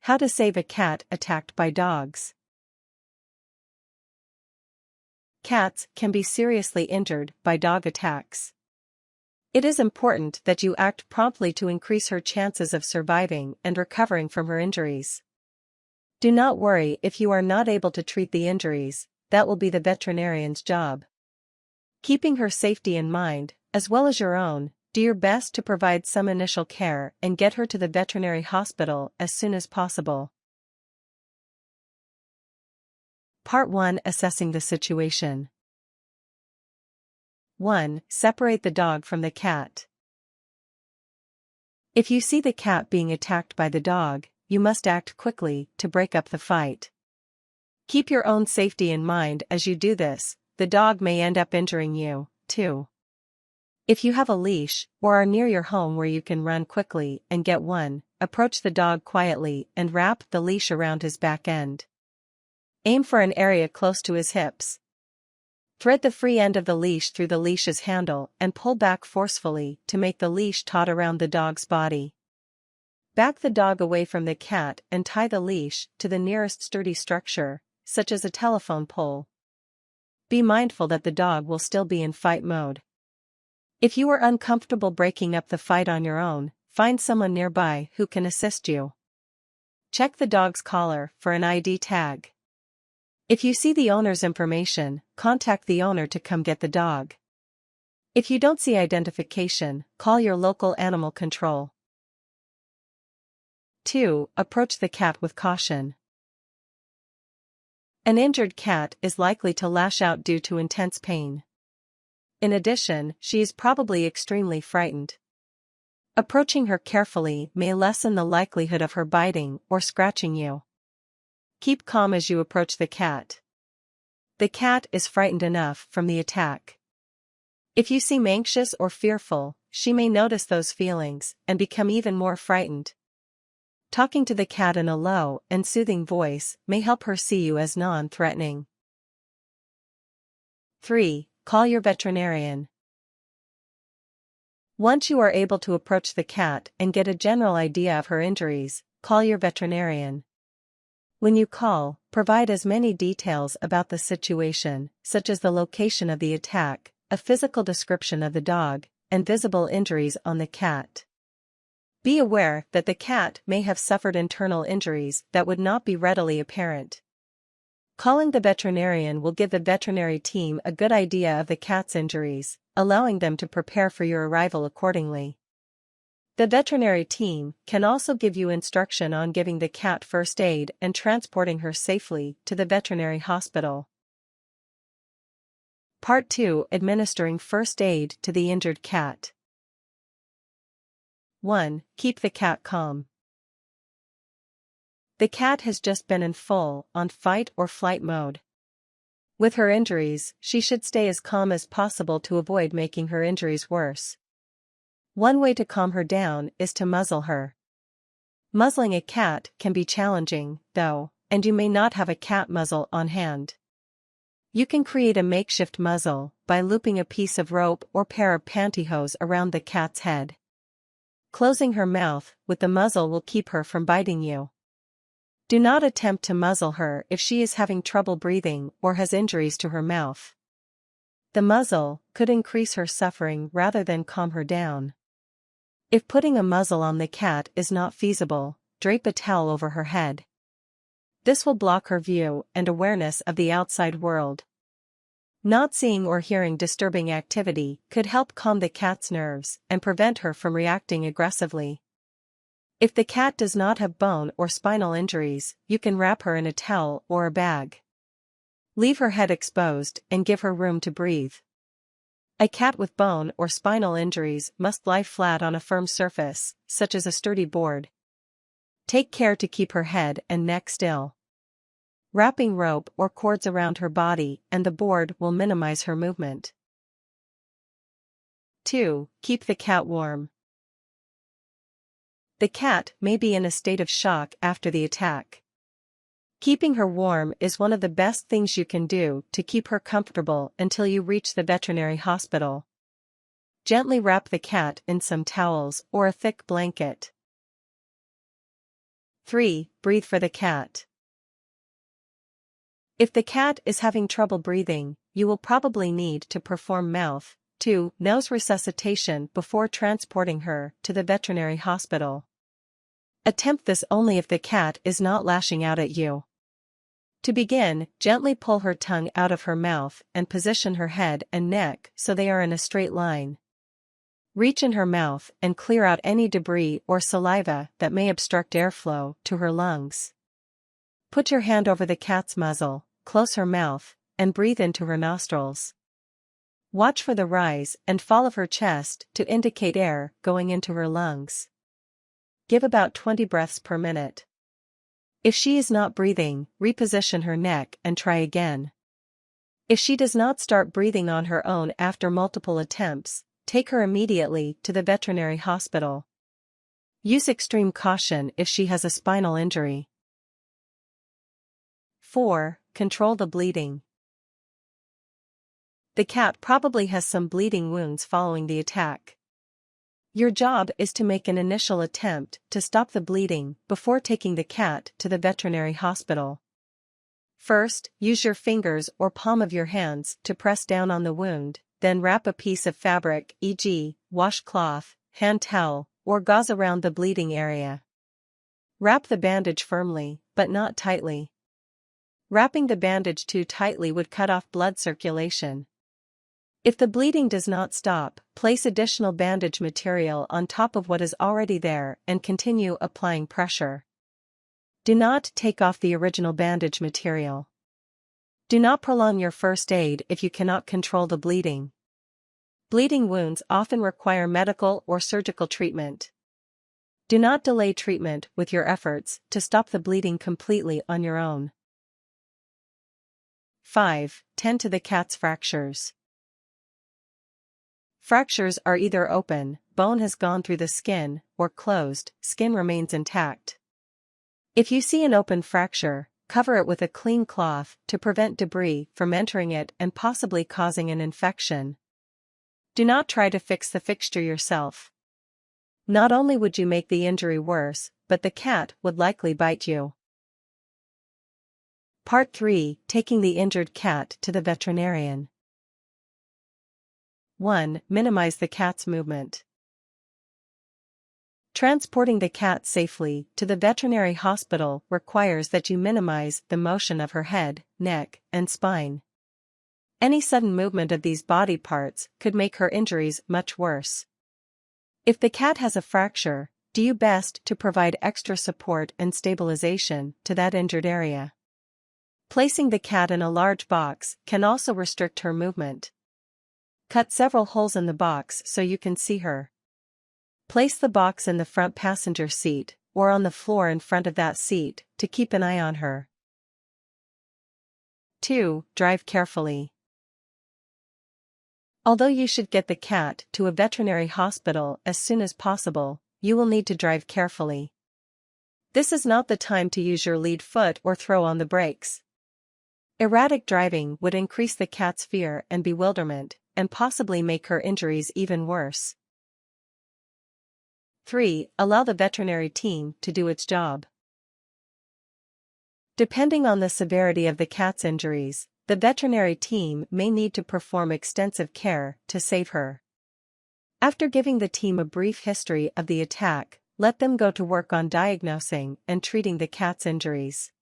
How to save a cat attacked by dogs. Cats can be seriously injured by dog attacks. It is important that you act promptly to increase her chances of surviving and recovering from her injuries. Do not worry if you are not able to treat the injuries, that will be the veterinarian's job. Keeping her safety in mind, as well as your own, do your best to provide some initial care and get her to the veterinary hospital as soon as possible. Part 1. Assessing the situation. 1. Separate the dog from the cat. If you see the cat being attacked by the dog, you must act quickly to break up the fight. Keep your own safety in mind as you do this, the dog may end up injuring you, too. If you have a leash, or are near your home where you can run quickly and get one, approach the dog quietly and wrap the leash around his back end. Aim for an area close to his hips. Thread the free end of the leash through the leash's handle and pull back forcefully to make the leash taut around the dog's body. Back the dog away from the cat and tie the leash to the nearest sturdy structure, such as a telephone pole. Be mindful that the dog will still be in fight mode. If you are uncomfortable breaking up the fight on your own, find someone nearby who can assist you. Check the dog's collar for an ID tag. If you see the owner's information, contact the owner to come get the dog. If you don't see identification, call your local animal control. 2. Approach the cat with caution. An injured cat is likely to lash out due to intense pain. In addition, she is probably extremely frightened. Approaching her carefully may lessen the likelihood of her biting or scratching you. Keep calm as you approach the cat. The cat is frightened enough from the attack. If you seem anxious or fearful, she may notice those feelings and become even more frightened. Talking to the cat in a low and soothing voice may help her see you as non-threatening. 3. Call your veterinarian. Once you are able to approach the cat and get a general idea of her injuries, call your veterinarian. When you call, provide as many details about the situation, such as the location of the attack, a physical description of the dog, and visible injuries on the cat. Be aware that the cat may have suffered internal injuries that would not be readily apparent. Calling the veterinarian will give the veterinary team a good idea of the cat's injuries, allowing them to prepare for your arrival accordingly. The veterinary team can also give you instruction on giving the cat first aid and transporting her safely to the veterinary hospital. Part 2. Administering first aid to the injured cat. 1. Keep the cat calm. The cat has just been in full-on fight or flight mode. With her injuries, she should stay as calm as possible to avoid making her injuries worse. One way to calm her down is to muzzle her. Muzzling a cat can be challenging, though, and you may not have a cat muzzle on hand. You can create a makeshift muzzle by looping a piece of rope or pair of pantyhose around the cat's head. Closing her mouth with the muzzle will keep her from biting you. Do not attempt to muzzle her if she is having trouble breathing or has injuries to her mouth. The muzzle could increase her suffering rather than calm her down. If putting a muzzle on the cat is not feasible, drape a towel over her head. This will block her view and awareness of the outside world. Not seeing or hearing disturbing activity could help calm the cat's nerves and prevent her from reacting aggressively. If the cat does not have bone or spinal injuries, you can wrap her in a towel or a bag. Leave her head exposed and give her room to breathe. A cat with bone or spinal injuries must lie flat on a firm surface, such as a sturdy board. Take care to keep her head and neck still. Wrapping rope or cords around her body and the board will minimize her movement. 2. Keep the cat warm. The cat may be in a state of shock after the attack. Keeping her warm is one of the best things you can do to keep her comfortable until you reach the veterinary hospital. Gently wrap the cat in some towels or a thick blanket. 3. Breathe for the cat. If the cat is having trouble breathing, you will probably need to perform mouth to nose resuscitation before transporting her to the veterinary hospital. Attempt this only if the cat is not lashing out at you. To begin, gently pull her tongue out of her mouth and position her head and neck so they are in a straight line. Reach in her mouth and clear out any debris or saliva that may obstruct airflow to her lungs. Put your hand over the cat's muzzle, close her mouth, and breathe into her nostrils. Watch for the rise and fall of her chest to indicate air going into her lungs. Give about 20 breaths per minute. If she is not breathing, reposition her neck and try again. If she does not start breathing on her own after multiple attempts, take her immediately to the veterinary hospital. Use extreme caution if she has a spinal injury. 4. Control the bleeding. The cat probably has some bleeding wounds following the attack. Your job is to make an initial attempt to stop the bleeding before taking the cat to the veterinary hospital. First, use your fingers or palm of your hands to press down on the wound, then wrap a piece of fabric, e.g., washcloth, hand towel, or gauze around the bleeding area. Wrap the bandage firmly, but not tightly. Wrapping the bandage too tightly would cut off blood circulation. If the bleeding does not stop, place additional bandage material on top of what is already there and continue applying pressure. Do not take off the original bandage material. Do not prolong your first aid if you cannot control the bleeding. Bleeding wounds often require medical or surgical treatment. Do not delay treatment with your efforts to stop the bleeding completely on your own. 5. Tend to the cat's fractures. Fractures are either open, bone has gone through the skin, or closed, skin remains intact. If you see an open fracture, cover it with a clean cloth to prevent debris from entering it and possibly causing an infection. Do not try to fix the fixture yourself. Not only would you make the injury worse, but the cat would likely bite you. Part 3. Taking the injured cat to the veterinarian. 1. Minimize the cat's movement. Transporting the cat safely to the veterinary hospital requires that you minimize the motion of her head, neck, and spine. Any sudden movement of these body parts could make her injuries much worse. If the cat has a fracture, do your best to provide extra support and stabilization to that injured area. Placing the cat in a large box can also restrict her movement. Cut several holes in the box so you can see her. Place the box in the front passenger seat, or on the floor in front of that seat, to keep an eye on her. 2. Drive carefully. Although you should get the cat to a veterinary hospital as soon as possible, you will need to drive carefully. This is not the time to use your lead foot or throw on the brakes. Erratic driving would increase the cat's fear and bewilderment, and possibly make her injuries even worse. 3. Allow the veterinary team to do its job. Depending on the severity of the cat's injuries, the veterinary team may need to perform extensive care to save her. After giving the team a brief history of the attack, let them go to work on diagnosing and treating the cat's injuries.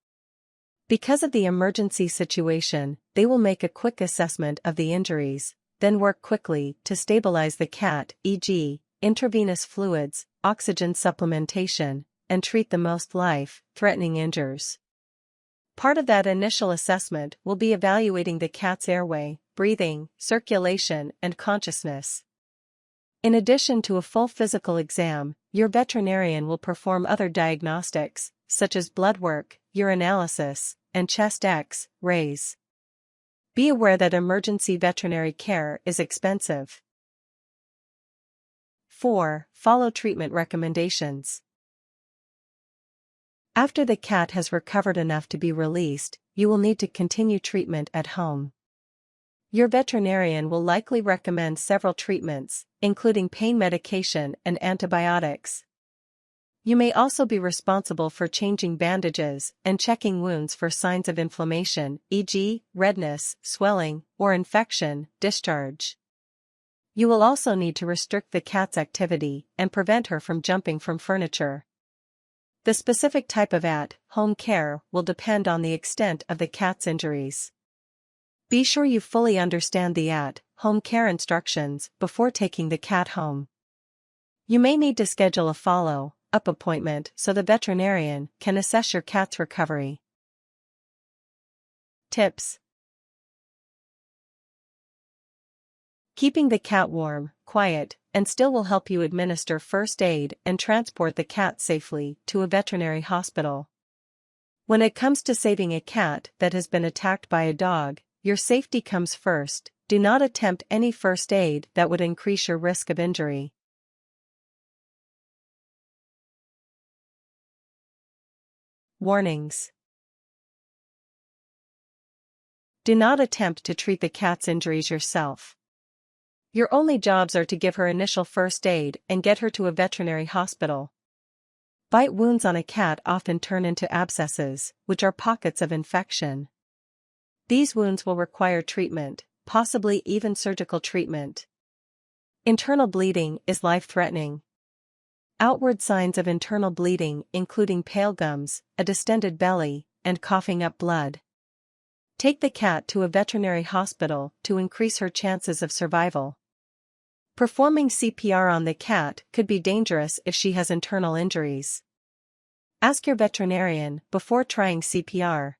Because of the emergency situation, they will make a quick assessment of the injuries, then work quickly to stabilize the cat, e.g., intravenous fluids, oxygen supplementation, and treat the most life-threatening injuries. Part of that initial assessment will be evaluating the cat's airway, breathing, circulation, and consciousness. In addition to a full physical exam, your veterinarian will perform other diagnostics, such as blood work, urinalysis, and chest X-rays. Be aware that emergency veterinary care is expensive. 4. Follow treatment recommendations. After the cat has recovered enough to be released, you will need to continue treatment at home. Your veterinarian will likely recommend several treatments, including pain medication and antibiotics. You may also be responsible for changing bandages and checking wounds for signs of inflammation, e.g., redness, swelling, or infection, discharge. You will also need to restrict the cat's activity and prevent her from jumping from furniture. The specific type of at-home care will depend on the extent of the cat's injuries. Be sure you fully understand the at-home care instructions before taking the cat home. You may need to schedule a follow-up appointment so the veterinarian can assess your cat's recovery. Tips: keeping the cat warm, quiet, and still will help you administer first aid and transport the cat safely to a veterinary hospital. When it comes to saving a cat that has been attacked by a dog, your safety comes first. Do not attempt any first aid that would increase your risk of injury. Warnings: do not attempt to treat the cat's injuries yourself. Your only jobs are to give her initial first aid and get her to a veterinary hospital. Bite wounds on a cat often turn into abscesses, which are pockets of infection. These wounds will require treatment, possibly even surgical treatment. Internal bleeding is life-threatening. Outward signs of internal bleeding including pale gums, a distended belly, and coughing up blood. Take the cat to a veterinary hospital to increase her chances of survival. Performing CPR on the cat could be dangerous if she has internal injuries. Ask your veterinarian before trying CPR.